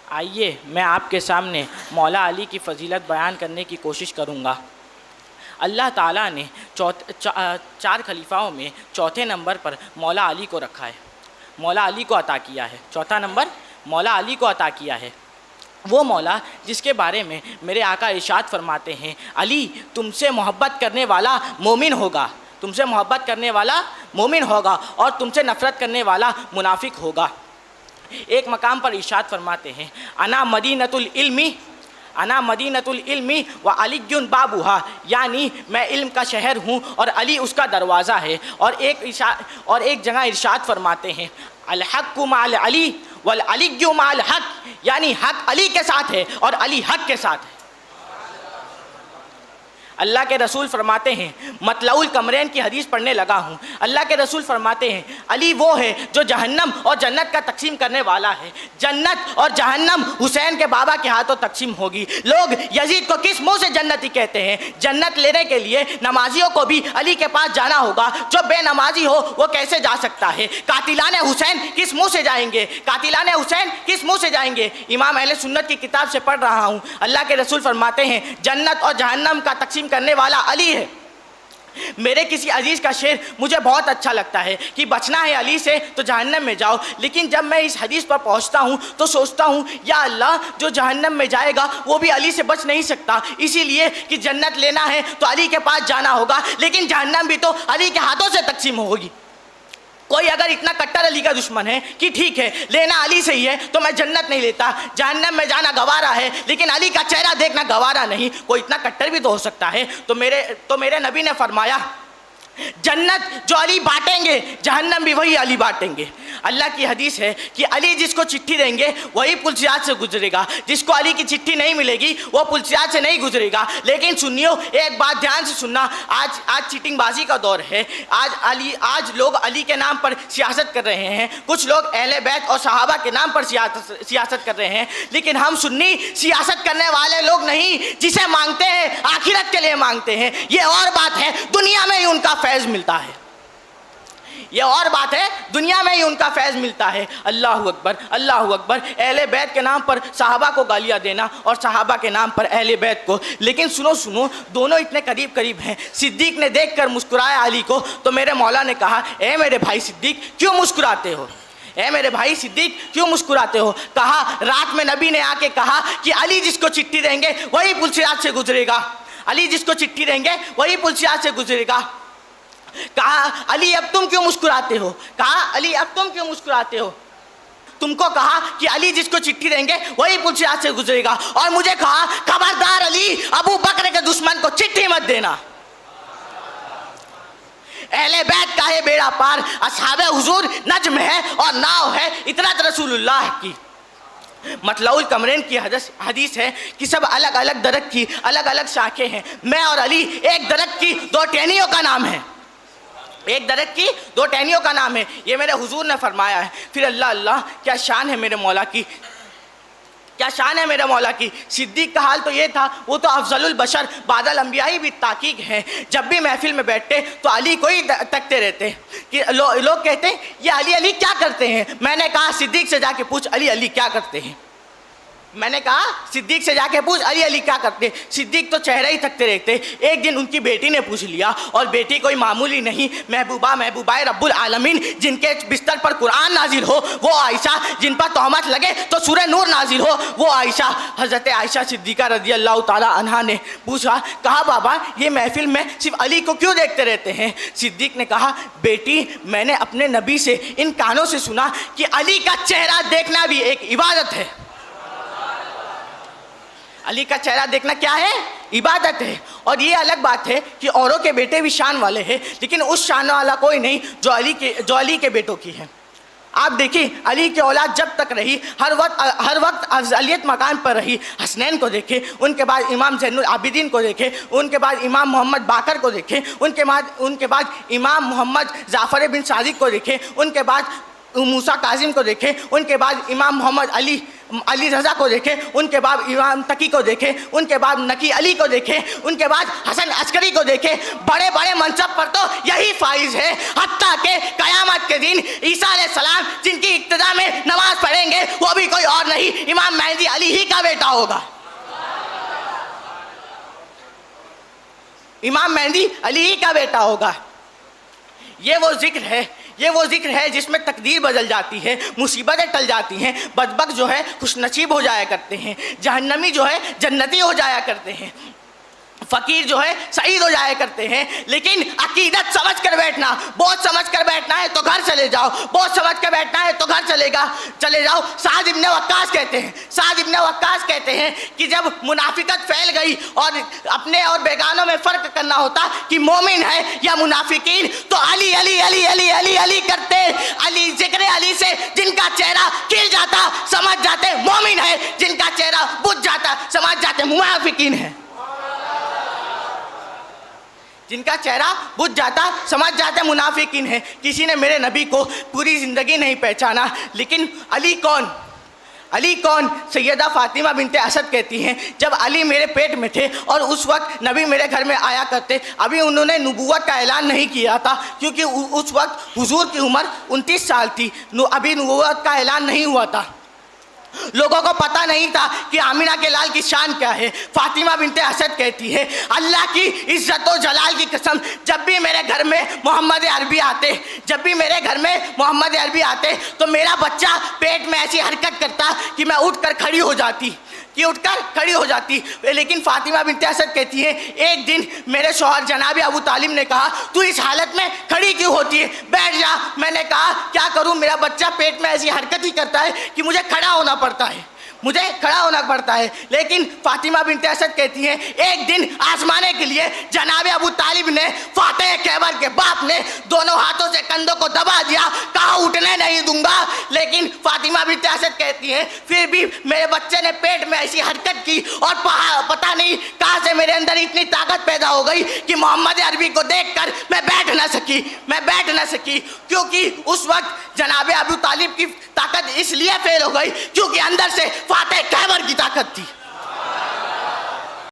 आइए मैं आपके सामने मौला अली की फ़जीलत बयान करने की कोशिश करूँगा। अल्लाह ताला ने चार खलीफाओं में चौथे नंबर पर मौला अली को रखा है, मौला अली को अता किया है। चौथा नंबर मौला अली को अता किया है। वो मौला जिसके बारे में मेरे आका इरशाद फरमाते हैं, अली तुमसे मोहब्बत करने वाला मोमिन होगा, तुमसे मोहब्बत करने वाला मोमिन होगा और तुमसे नफ़रत करने वाला मुनाफिक होगा। एक मकाम पर इरशाद फरमाते हैं, अना मदीनतुल इल्मी व अलीयुन बाबूहा, यानी मैं इल्म का शहर हूँ और अली उसका दरवाज़ा है। और एक जगह इरशाद फरमाते हैं, अल हक़्क़ु मअल अली वल अलिय्यु मअल हक़, यानी हक़ अली के साथ है और अली हक़ के साथ है। अल्लाह के रसूल फरमाते हैं, मतलउल कमरैन की हदीस पढ़ने लगा हूँ। अल्लाह के रसूल फरमाते हैं, अली वो है जो जहन्नम और जन्नत का तकसीम करने वाला है। जन्नत और जहन्नम हुसैन के बाबा के हाथों तकसीम होगी। लोग यजीद को किस मुंह से जन्नती कहते हैं? जन्नत लेने के लिए नमाजियों को भी अली के पास जाना होगा। जो बेनमाजी हो वो कैसे जा सकता है? कातिलाने हुसैन किस मुँह से जाएंगे? कातिलाने हुसैन किस मुँह से जाएंगे? इमाम अहले सुन्नत की किताब से पढ़ रहा हूँ। अल्लाह के रसूल फरमाते हैं, जन्नत और जहन्नम का तकसीम करने वाला अली है। मेरे किसी अजीज़ का शेर मुझे बहुत अच्छा लगता है कि बचना है अली से तो जहन्नम में जाओ। लेकिन जब मैं इस हदीस पर पहुंचता हूं तो सोचता हूं, या अल्लाह जो जहन्नम में जाएगा वो भी अली से बच नहीं सकता, इसीलिए कि जन्नत लेना है तो अली के पास जाना होगा, लेकिन जहन्नम भी तो अली के हाथों से तकसीम होगी। कोई अगर इतना कट्टर अली का दुश्मन है कि ठीक है लेना अली से ही है तो मैं जन्नत नहीं लेता, जहन्नम में जाना गवारा है लेकिन अली का चेहरा देखना गवारा नहीं, कोई इतना कट्टर भी तो हो सकता है। तो मेरे नबी ने फरमाया, जन्नत जो अली बांटेंगे जहन्नम भी वही अली बांटेंगे। अल्लाह की हदीस है कि अली जिसको चिट्ठी देंगे वही पुलसियात से गुजरेगा, जिसको अली की चिट्ठी नहीं मिलेगी वो पुलसियात से नहीं गुजरेगा। लेकिन सुनियो, एक बात ध्यान से सुनना, आज चीटिंगबाजी का दौर है। आज लोग अली के नाम पर सियासत कर रहे हैं, कुछ लोग अहले बैत और सहाबा के नाम पर सियासत कर रहे हैं। लेकिन हम सुन्नी सियासत करने वाले लोग नहीं, जिसे मांगते हैं आखिरत के लिए मांगते हैं। ये और बात है, दुनिया में ही उनका फैज़ मिलता है। ये और बात है, दुनिया में ही उनका फैज़ मिलता है। अल्लाहु अकबर, अल्लाहु अकबर। अहले बैत के नाम पर सहाबा को गालियाँ देना और सहाबा के नाम पर अहले बैत को। लेकिन सुनो, दोनों इतने करीब करीब हैं। सिद्दीक ने देखकर मुस्कुराया अली को, तो मेरे मौला ने कहा, ए मेरे भाई सिद्दीक क्यों मुस्कुराते हो? ए मेरे भाई सिद्दीक क्यों मुस्कुराते हो? कहा, रात में नबी ने आके कहा कि अली जिसको चिट्ठी देंगे वही पुलसियात से गुजरेगा, अली जिसको चिट्ठी देंगे वही पुलसियात से गुजरेगा। कहा, अली अब तुम क्यों मुस्कुराते हो? कहा, अली अब तुम क्यों मुस्कुराते हो? तुमको कहा कि अली जिसको चिट्ठी देंगे वही पुलसियात से गुजरेगा, और मुझे कहा, खबरदार अली, अबू बकर के दुश्मन को चिट्ठी मत देना। अहले बैत का है बेड़ा पार, असहाबे हुजूर नज्म है और नाव है इतरात रसूलुल्लाह की। मतलउल कमरैन की हदीस है कि सब अलग अलग दरख्त की अलग अलग शाखें हैं। मैं और अली एक दरख्त की दो टहनियों का नाम है, एक दरख्त की दो टहनियों का नाम है। ये मेरे हुजूर ने फरमाया है। फिर अल्लाह अल्लाह, क्या शान है मेरे मौला की, क्या शान है मेरे मौला की। सिद्दीक का हाल तो ये था, वो तो अफजलुल बशर बादल अंबियाई भी ताकीक हैं। जब भी महफिल में बैठते तो अली को ही तकते रहते कि लोग कहते हैं ये अली अली क्या करते हैं। मैंने कहा, सिद्दीक से जाके पूछ अली अली क्या करते हैं। मैंने कहा, सिद्दीक से जाके पूछ अली अली क्या करते। सिद्दीक तो चेहरा ही थकते रहते। एक दिन उनकी बेटी ने पूछ लिया, और बेटी कोई मामूली नहीं, महबूबाए रब्बुल आलमीन, जिनके बिस्तर पर कुरान नाजिल हो वो आयशा, जिन पर तोहमत लगे तो सूरह नूर नाजिल हो वो आयशा। हज़रत आयशा सिद्दीका रज़ी अल्लाह ताला अन्हा ने पूछा, कहा बाबा ये महफिल में सिर्फ अली को क्यों देखते रहते हैं? सिद्दीक ने कहा, बेटी मैंने अपने नबी से इन कानों से सुना कि अली का चेहरा देखना भी एक इबादत है। अली का चेहरा देखना क्या है? इबादत है। और ये अलग बात है कि औरों के बेटे भी शान वाले हैं, लेकिन उस शान वाला कोई नहीं जो अली के बेटों की है। आप देखिए, अली की औलाद जब तक रही हर वक्त अफजलियत मकाम पर रही। हसनैन को देखे, उनके बाद इमाम ज़ैनुल आबिदीन को देखे, उनके बाद इमाम मोहम्मद बाकर को देखे, उनके बाद इमाम मोहम्मद जाफ़र बिन सादिक को देखे, उनके बाद मूसा काजिम को देखे, उनके बाद इमाम मोहम्मद अली अली रज़ा को देखें, उनके बाद इमाम तकी को देखें, उनके बाद नकी अली को देखें, उनके बाद हसन अस्करी को देखें, बड़े बड़े मनसब पर तो यही फाइज है। हत्ता के क़यामत के दिन ईसा अलैहिस्सलाम जिनकी इक्तिदा में नमाज पढ़ेंगे वो भी कोई और नहीं, इमाम मेहदी अली ही का बेटा होगा। इमाम मेहदी अली ही का बेटा होगा। ये वो जिक्र है जिसमें तकदीर बदल जाती है, मुसीबतें टल जाती हैं, बदबख्त जो है खुशनसीब हो जाया करते हैं, जहन्नमी जो है जन्नती हो जाया करते हैं, फ़कीर जो है सईद हो जाया करते हैं। लेकिन अकीदत समझ कर बैठना, बहुत समझ कर बैठना है तो घर चले जाओ, बहुत समझ कर बैठना है तो घर चले जाओ। साद इब्ने वक्कास कहते हैं कि जब मुनाफिकत फैल गई और अपने और बेगानों में फ़र्क करना होता कि मोमिन है या मुनाफिकीन, तो अली अली अली अली अली अली करते, अली जिक्र अली से जिनका चेहरा खिल जाता समझ जाते मोमिन है, जिनका चेहरा बुझ जाता समझ जाते मुनाफिकीन है। जिनका चेहरा बुझ जाता समझ जाते मुनाफिकीन है। किसी ने मेरे नबी को पूरी ज़िंदगी नहीं पहचाना, लेकिन अली कौन? सैयदा फ़ातिमा बिनते असद कहती हैं, जब अली मेरे पेट में थे और उस वक्त नबी मेरे घर में आया करते, अभी उन्होंने नबूवत का ऐलान नहीं किया था, क्योंकि उस वक्त हुजूर की उम्र 29 साल थी, अभी नबूवत का ऐलान नहीं हुआ था। लोगों को पता नहीं था कि आमिना के लाल की शान क्या है। फातिमा बिनते असद कहती है, अल्लाह की इज्जत और जलाल की कसम, जब भी मेरे घर में मोहम्मद अरबी आते तो मेरा बच्चा पेट में ऐसी हरकत करता कि मैं उठकर खड़ी हो जाती। लेकिन फातिमा बिनते असद कहती है, एक दिन मेरे शौहर जनाब अबू तालिब ने कहा, तू इस हालत में खड़ी क्यों होती है, बैठ जा। मैंने कहा क्या करूं, मेरा बच्चा पेट में ऐसी हरकत ही करता है कि मुझे खड़ा होना पड़ता है। लेकिन फातिमा बिनते असद कहती हैं, एक दिन आजमाने के लिए जनाब अबू तालिब ने, फातेह खैबर के बाप ने, दोनों हाथों से कंधों को दबा दिया, कहा उठने नहीं दूंगा। लेकिन फातिमा बिनते असद कहती हैं, फिर भी मेरे बच्चे ने पेट में ऐसी हरकत की और पता नहीं कहाँ से मेरे अंदर इतनी ताकत पैदा हो गई कि मोहम्मद अरबी को देखकर मैं बैठ ना सकी, क्योंकि उस वक्त जनाब अबू तालिब की ताकत इसलिए फेल हो गई क्योंकि अंदर से फातेह खैबर की ताकत थी।